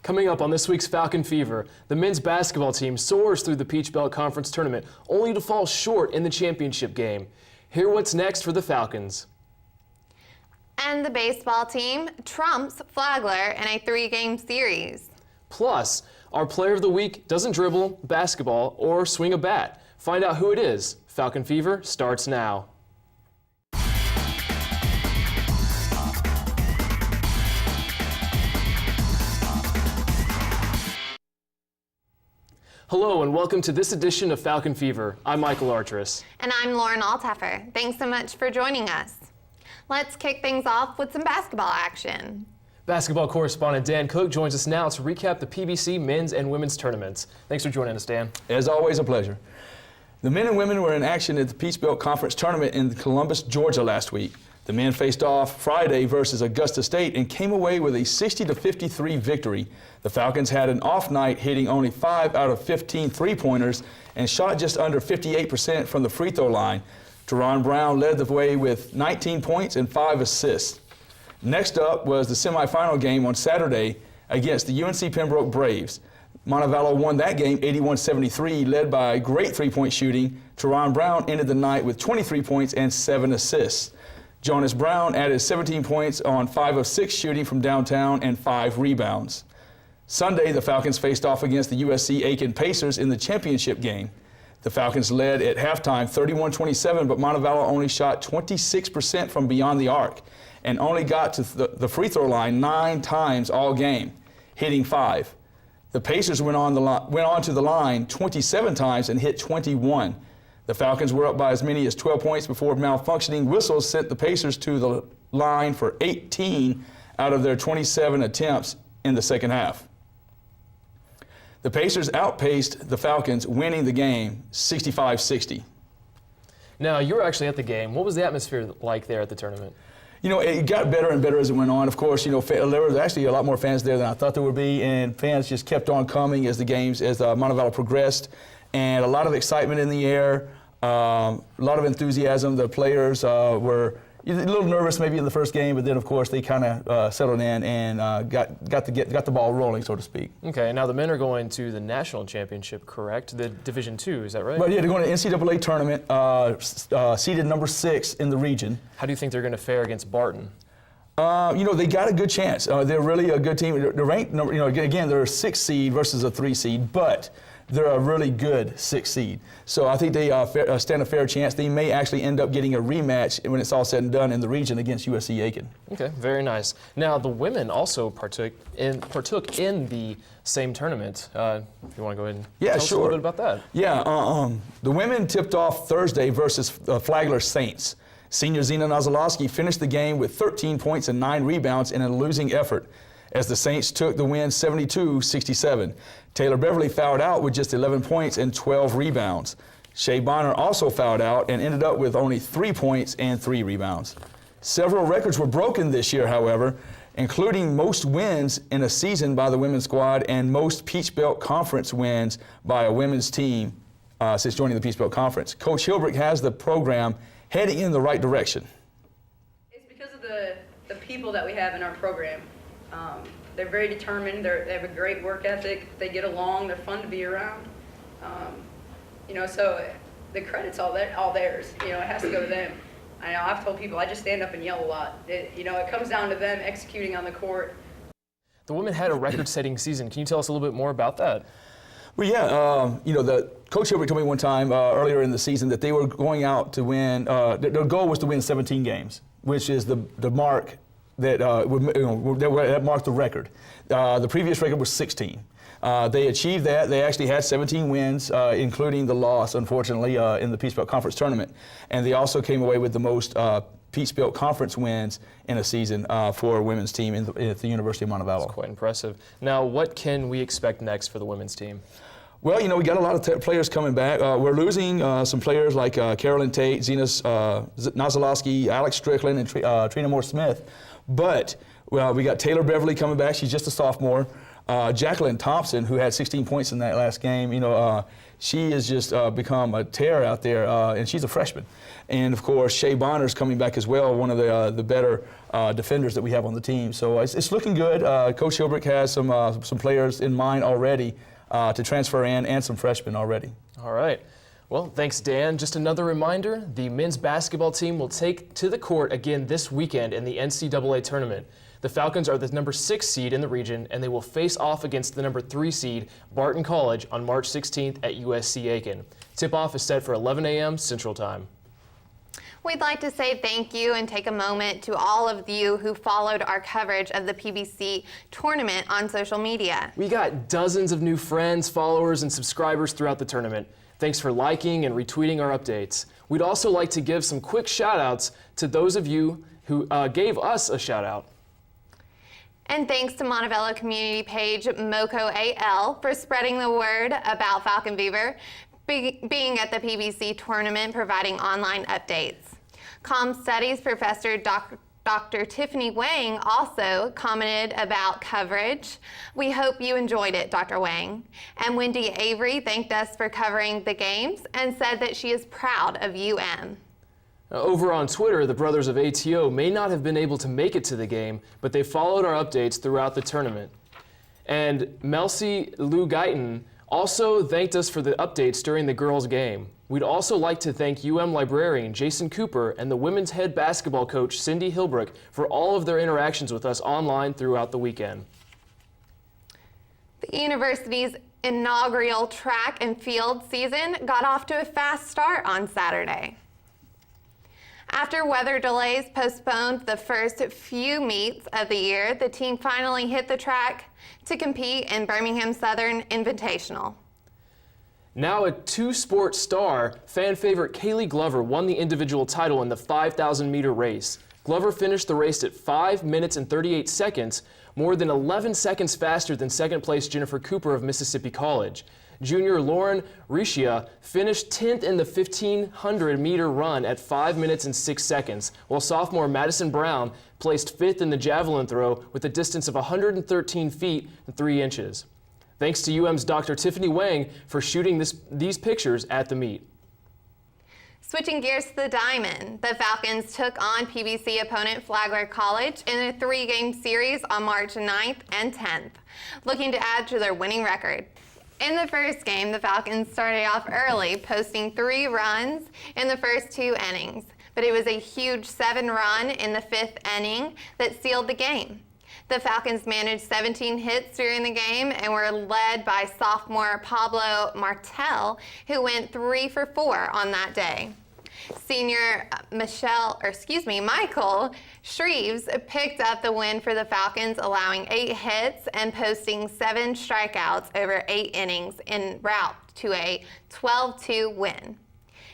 Coming up on this week's Falcon Fever, the men's basketball team soars through the Peach Belt Conference tournament only to fall short in the championship game. Hear what's next for the Falcons. And the baseball team trumps Flagler in a 3-game series. Plus, our player of the week doesn't dribble, basketball, or swing a bat. Find out who it is. Falcon Fever starts now. Hello and welcome to this edition of Falcon Fever. I'm Michael Artris. And I'm Lauren Alteffer. Thanks so much for joining us. Let's kick things off with some basketball action. Basketball correspondent Dan Cook joins us now to recap the PBC men's and women's tournaments. Thanks for joining us, Dan. As always, a pleasure. The men and women were in action at the Peach Belt Conference tournament in Columbus, Georgia last week. The men faced off Friday versus Augusta State and came away with a 60-53 victory. The Falcons had an off night, hitting only 5 out of 15 three-pointers and shot just under 58% from the free throw line. Teron Brown led the way with 19 points and 5 assists. Next up was the semifinal game on Saturday against the UNC Pembroke Braves. Montevallo won that game 81-73, led by great three-point shooting. Teron Brown ended the night with 23 points and 7 assists. Jonas Brown added 17 points on 5 of 6 shooting from downtown and 5 rebounds. Sunday, the Falcons faced off against the USC-Aiken Pacers in the championship game. The Falcons led at halftime 31-27, but Montevallo only shot 26% from beyond the arc and only got to the free throw line 9 times all game, hitting 5. The Pacers went on to the line 27 times and hit 21. The Falcons were up by as many as 12 points before malfunctioning whistles sent the Pacers to the line for 18 out of their 27 attempts in the second half. The Pacers outpaced the Falcons, winning the game 65-60. Now, you were actually at the game. What was the atmosphere like there at the tournament? You know, it got better and better as it went on. Of course, you know, there was actually a lot more fans there than I thought there would be, and fans just kept on coming as Montevallo progressed, and a lot of excitement in the air, a lot of enthusiasm. The players were a little nervous maybe in the first game, but then of course they kind of settled in and got the ball rolling, so to speak. Okay, now the men are going to the national championship, correct? The Division II, is that right? But yeah, they're going to NCAA tournament, seeded number 6 in the region. How do you think they're going to fare against Barton? You know, they got a good chance. They're really a good team. They're ranked number, you know, again, they're a 6 seed versus a 3 seed, but they're a really good 6 seed. So I think they stand a fair chance. They may actually end up getting a rematch when it's all said and done in the region against USC-Aiken. Okay, very nice. Now, the women also partook in the same tournament. If you want to go ahead and tell us a little bit about that. Yeah, the women tipped off Thursday versus Flagler Saints. Senior Zena Nozolowski finished the game with 13 points and 9 rebounds in a losing effort, as the Saints took the win 72-67. Taylor Beverly fouled out with just 11 points and 12 rebounds. Shea Bonner also fouled out and ended up with only 3 points and 3 rebounds. Several records were broken this year, however, including most wins in a season by the women's squad and most Peach Belt Conference wins by a women's team since joining the Peach Belt Conference. Coach Hilbrich has the program heading in the right direction. It's because of the people that we have in our program. They're very determined. They have a great work ethic. They get along. They're fun to be around. You know, so the credit's all theirs. You know, it has to go to them. I know I've told people I just stand up and yell a lot. You know, it comes down to them executing on the court. The women had a record-setting season. Can you tell us a little bit more about that? Well, yeah, you know, the Coach Hilbrich told me one time earlier in the season that they were going out to win. Their goal was to win 17 games, which is the mark that that marked the record. The previous record was 16. They achieved that. They actually had 17 wins, including the loss, unfortunately, in the Peach Belt Conference tournament. And they also came away with the most Peach Belt Conference wins in a season for a women's team at the University of Montevallo. That's quite impressive. Now, what can we expect next for the women's team? Well, you know, we got a lot of players coming back. We're losing some players like Carolyn Tate, Zena Nozolowski, Alex Strickland, and Trina Moore-Smith. But, well, we got Taylor Beverly coming back. She's just a sophomore. Jacqueline Thompson, who had 16 points in that last game, she has just become a terror out there, and she's a freshman. And of course, Shea Bonner's coming back as well, one of the better defenders that we have on the team. So it's looking good. Coach Hilbrich has some players in mind already to transfer in, and some freshmen already. All right. Well, thanks, Dan. Just another reminder, the men's basketball team will take to the court again this weekend in the NCAA tournament. The Falcons are the number 6 seed in the region, and they will face off against the number 3 seed, Barton College, on March 16th at USC Aiken. Tip-off is set for 11 a.m. Central Time. We'd like to say thank you and take a moment to all of you who followed our coverage of the PBC tournament on social media. We got dozens of new friends, followers, and subscribers throughout the tournament. Thanks for liking and retweeting our updates. We'd also like to give some quick shout-outs to those of you who gave us a shout-out. And thanks to Montevallo community page Moco AL for spreading the word about Falcon Fever, being at the PBC tournament providing online updates. Comm Studies Professor Dr. Tiffany Wang also commented about coverage. We hope you enjoyed it, Dr. Wang. And Wendy Avery thanked us for covering the games and said that she is proud of UM. Over on Twitter, the brothers of ATO may not have been able to make it to the game, but they followed our updates throughout the tournament. And Melcy Lou Guyton also thanked us for the updates during the girls' game. We'd also like to thank UM librarian Jason Cooper and the women's head basketball coach Cindy Hilbrich for all of their interactions with us online throughout the weekend. The university's inaugural track and field season got off to a fast start on Saturday. After weather delays postponed the first few meets of the year, the team finally hit the track to compete in Birmingham Southern Invitational. Now a two-sport star, fan favorite Kaylee Glover won the individual title in the 5,000-meter race. Glover finished the race at 5 minutes and 38 seconds, more than 11 seconds faster than second-place Jennifer Cooper of Mississippi College. Junior Lauren Riccia finished 10th in the 1,500-meter run at 5 minutes and 6 seconds, while sophomore Madison Brown placed 5th in the javelin throw with a distance of 113 feet and 3 inches. Thanks to UM's Dr. Tiffany Wang for shooting these pictures at the meet. Switching gears to the Diamond, the Falcons took on PBC opponent Flagler College in a 3-game series on March 9th and 10th, looking to add to their winning record. In the first game, the Falcons started off early, posting 3 runs in the first 2 innings, but it was a huge 7-run in the 5th inning that sealed the game. The Falcons managed 17 hits during the game and were led by sophomore Pablo Martel, who went 3 for 4 on that day. Senior Michael Shreves picked up the win for the Falcons, allowing 8 hits and posting 7 strikeouts over 8 innings en route to a 12-2 win.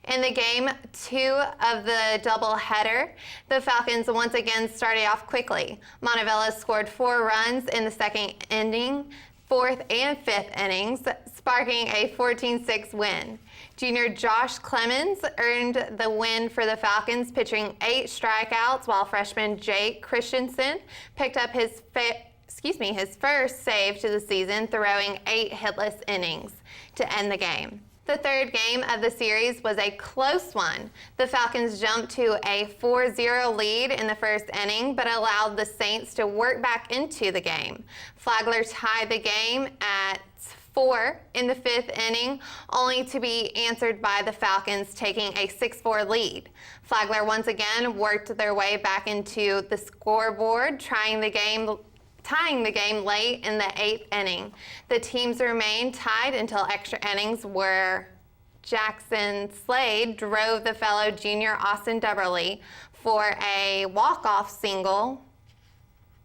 In the game 2 of the doubleheader, the Falcons once again started off quickly. Montevallo scored 4 runs in the second inning, 4th and 5th innings, sparking a 14-6 win. Junior Josh Clemens earned the win for the Falcons, pitching 8 strikeouts, while freshman Jake Christensen picked up his first save to the season, throwing 8 hitless innings to end the game. The third game of the series was a close one. The Falcons jumped to a 4-0 lead in the first inning, but allowed the Saints to work back into the game. Flagler tied the game at 4 in the 5th inning, only to be answered by the Falcons taking a 6-4 lead. Flagler once again worked their way back into the scoreboard, tying the game late in the 8th inning. The teams remained tied until extra innings, where Jackson Slade drove the fellow junior Austin Dubberly for a walk-off single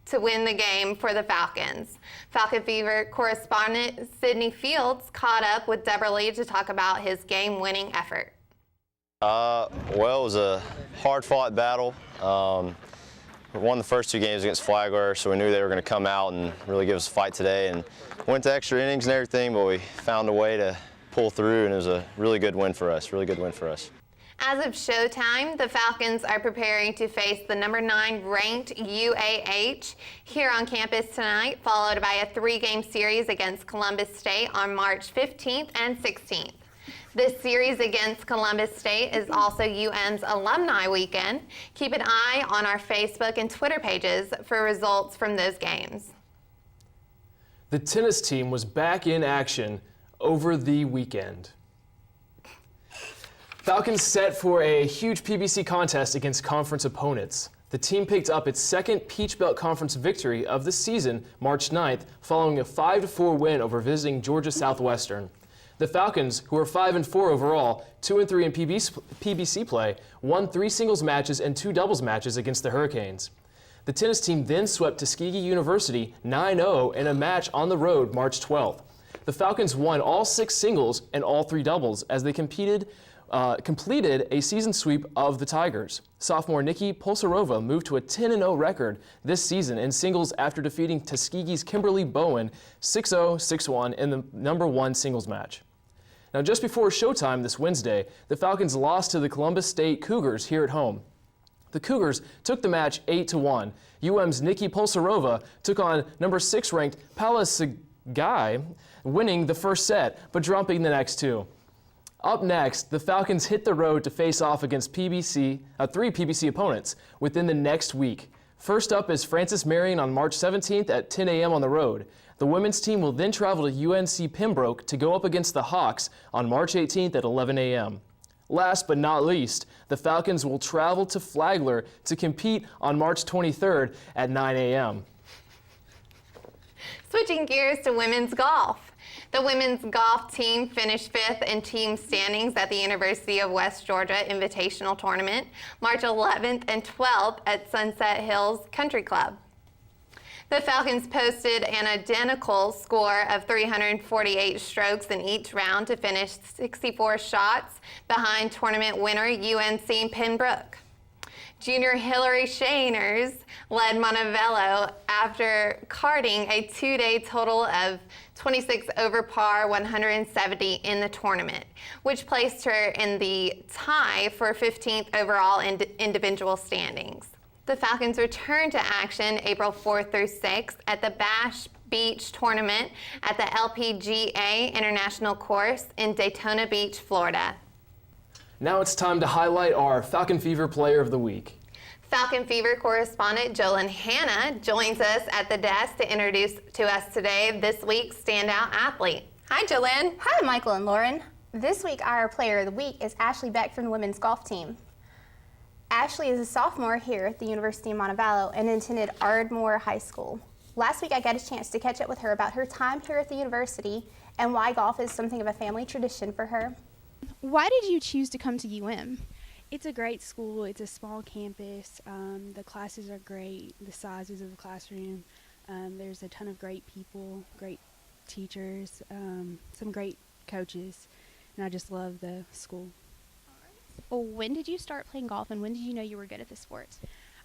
to win the game for the Falcons. Falcon Fever correspondent Sydney Fields caught up with Dubberly to talk about his game-winning effort. Well, it was a hard-fought battle. We won the first 2 games against Flagler, so we knew they were going to come out and really give us a fight today, and went to extra innings and everything, but we found a way to pull through, and it was a really good win for us, As of showtime, the Falcons are preparing to face the number 9 ranked UAH here on campus tonight, followed by a 3-game series against Columbus State on March 15th and 16th. This series against Columbus State is also UM's Alumni Weekend. Keep an eye on our Facebook and Twitter pages for results from those games. The tennis team was back in action over the weekend. Falcons set for a huge PBC contest against conference opponents. The team picked up its second Peach Belt Conference victory of the season March 9th, following a 5-4 win over visiting Georgia Southwestern. The Falcons, who are 5-4 overall, 2-3 in PBC play, won 3 singles matches and 2 doubles matches against the Hurricanes. The tennis team then swept Tuskegee University 9-0 in a match on the road March 12th. The Falcons won all 6 singles and all 3 doubles as they completed a season sweep of the Tigers. Sophomore Nikki Polsarova moved to a 10-0 record this season in singles after defeating Tuskegee's Kimberly Bowen 6-0, 6-1 in the number 1 singles match. Now, just before showtime this Wednesday, the Falcons lost to the Columbus State Cougars here at home. The Cougars took the match 8-1. UM's Nikki Polsarova took on number 6 ranked Paula Sagai, winning the first set, but dropping the next 2. Up next, the Falcons hit the road to face off against 3 PBC opponents within the next week. First up is Francis Marion on March 17th at 10 a.m. on the road. The women's team will then travel to UNC Pembroke to go up against the Hawks on March 18th at 11 a.m. Last but not least, the Falcons will travel to Flagler to compete on March 23rd at 9 a.m. Switching gears to women's golf. The women's golf team finished 5th in team standings at the University of West Georgia Invitational Tournament, March 11th and 12th at Sunset Hills Country Club. The Falcons posted an identical score of 348 strokes in each round to finish 64 shots behind tournament winner UNC Pembroke. Junior Hillary Shaners led Montevello after carding a 2-day total of 26 over par 170 in the tournament, which placed her in the tie for 15th overall in individual standings. The Falcons return to action April 4th through 6th at the Bash Beach Tournament at the LPGA International Course in Daytona Beach, Florida. Now it's time to highlight our Falcon Fever Player of the Week. Falcon Fever correspondent Jolyn Hanna joins us at the desk to introduce to us today this week's standout athlete. Hi, Jolyn. Hi, Michael and Lauren. This week, our Player of the Week is Ashlee Beck from the women's golf team. Ashlee is a sophomore here at the University of Montevallo and attended Ardmore High School. Last week, I got a chance to catch up with her about her time here at the university and why golf is something of a family tradition for her. Why did you choose to come to UM? It's a great school. It's a small campus. The classes are great. The sizes of the classroom. There's a ton of great people, great teachers, some great coaches, and I just love the school. Well, when did you start playing golf, and when did you know you were good at the sport?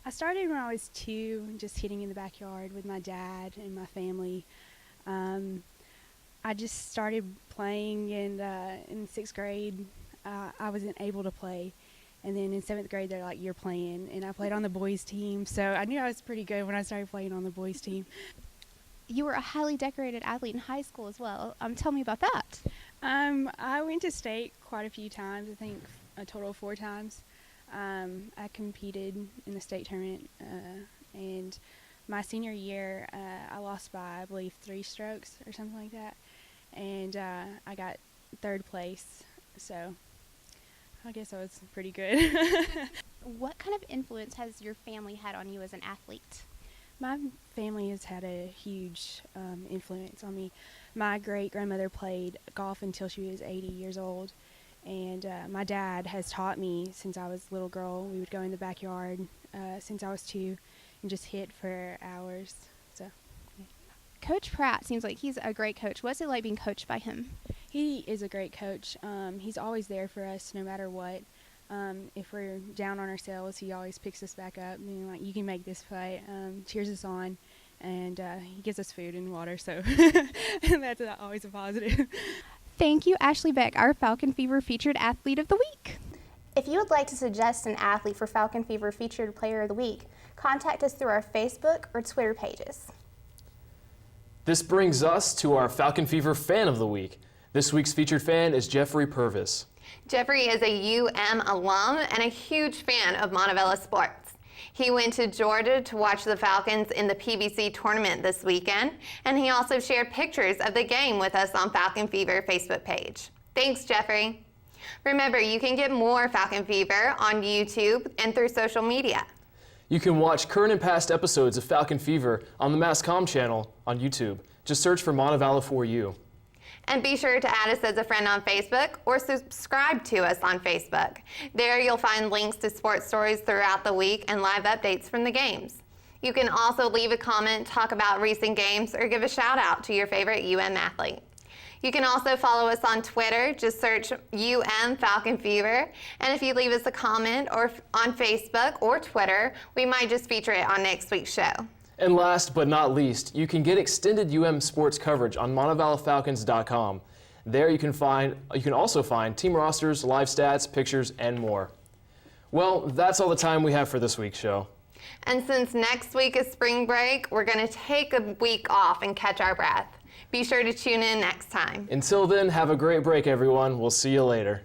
I started when I was 2, just hitting in the backyard with my dad and my family. I just started playing in 6th grade. I wasn't able to play. And then in 7th grade, they're like, you're playing. And I played on the boys' team. So I knew I was pretty good when I started playing on the boys' team. You were a highly decorated athlete in high school as well. Tell me about that. I went to state quite a few times, I think a total of 4 times. I competed in the state tournament. And my senior year, I lost by, I believe, 3 strokes or something like that. And I got 3rd place. So I guess I was pretty good. What kind of influence has your family had on you as an athlete? My family has had a huge influence on me. My great-grandmother played golf until she was 80 years old, and my dad has taught me since I was a little girl. We would go in the backyard since I was 2 and just hit for hours. So, yeah. Coach Pratt seems like he's a great coach. What's it like being coached by him? He is a great coach. He's always there for us no matter what. If we're down on ourselves, he always picks us back up, being like, you can make this play, cheers us on, and he gives us food and water, so that's always a positive. Thank you, Ashlee Beck, our Falcon Fever featured athlete of the week. If you would like to suggest an athlete for Falcon Fever Featured Player of the Week, contact us through our Facebook or Twitter pages. This brings us to our Falcon Fever Fan of the Week. This week's featured fan is Jeffrey Purvis. Jeffrey is a UM alum and a huge fan of Montevallo sports. He went to Georgia to watch the Falcons in the PBC tournament this weekend, and he also shared pictures of the game with us on Falcon Fever Facebook page. Thanks, Jeffrey. Remember, you can get more Falcon Fever on YouTube and through social media. You can watch current and past episodes of Falcon Fever on the MassCom channel on YouTube. Just search for Montevallo 4U. And be sure to add us as a friend on Facebook or subscribe to us on Facebook. There you'll find links to sports stories throughout the week and live updates from the games. You can also leave a comment, talk about recent games, or give a shout out to your favorite UM athlete. You can also follow us on Twitter. Just search UM Falcon Fever. And if you leave us a comment or on Facebook or Twitter, we might just feature it on next week's show. And last but not least, you can get extended UM sports coverage on MontevalloFalcons.com. There you can also find team rosters, live stats, pictures, and more. Well, that's all the time we have for this week's show. And since next week is spring break, we're going to take a week off and catch our breath. Be sure to tune in next time. Until then, have a great break, everyone. We'll see you later.